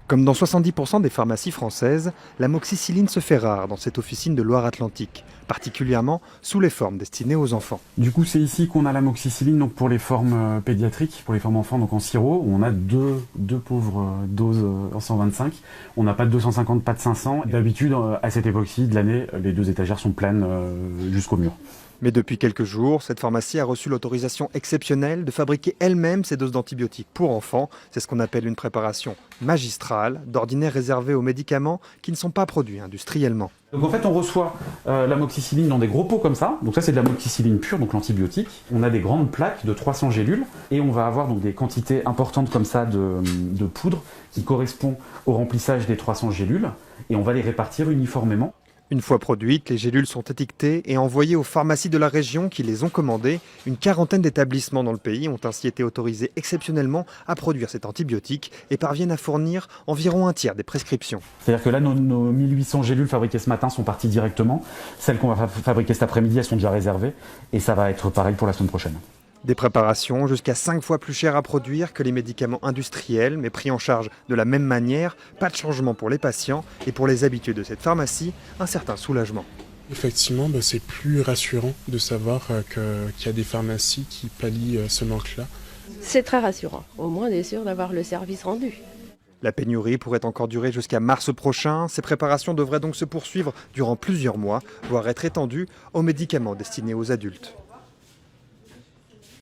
Comme dans 70% des pharmacies françaises, l'amoxicilline se fait rare dans cette officine de Loire-Atlantique, particulièrement sous les formes destinées aux enfants. Du coup, c'est ici qu'on a l'amoxicilline donc pour les formes pédiatriques, pour les formes enfants, donc en sirop. Où on a deux pauvres doses en 125. On n'a pas de 250, pas de 500. D'habitude, à cette époque-ci de l'année, les deux étagères sont pleines jusqu'au mur. Mais depuis quelques jours, cette pharmacie a reçu l'autorisation exceptionnelle de fabriquer elle-même ses doses d'antibiotiques pour enfants. C'est ce qu'on appelle une préparation magistrale, d'ordinaire réservée aux médicaments qui ne sont pas produits industriellement. Donc en fait, on reçoit l'amoxicilline dans des gros pots comme ça. Donc ça, c'est de l'amoxicilline pure, donc l'antibiotique. On a des grandes plaques de 300 gélules et on va avoir donc des quantités importantes comme ça de poudre qui correspond au remplissage des 300 gélules et on va les répartir uniformément. Une fois produites, les gélules sont étiquetées et envoyées aux pharmacies de la région qui les ont commandées. Une quarantaine d'établissements dans le pays ont ainsi été autorisés exceptionnellement à produire cet antibiotique et parviennent à fournir environ un tiers des prescriptions. C'est-à-dire que là, nos 1800 gélules fabriquées ce matin sont parties directement. Celles qu'on va fabriquer cet après-midi, elles sont déjà réservées et ça va être pareil pour la semaine prochaine. Des préparations jusqu'à 5 fois plus chères à produire que les médicaments industriels, mais pris en charge de la même manière. Pas de changement pour les patients et pour les habitués de cette pharmacie, un certain soulagement. Effectivement, c'est plus rassurant de savoir qu'il y a des pharmacies qui pallient ce manque-là. C'est très rassurant. Au moins, on est sûr d'avoir le service rendu. La pénurie pourrait encore durer jusqu'à mars prochain. Ces préparations devraient donc se poursuivre durant plusieurs mois, voire être étendues aux médicaments destinés aux adultes.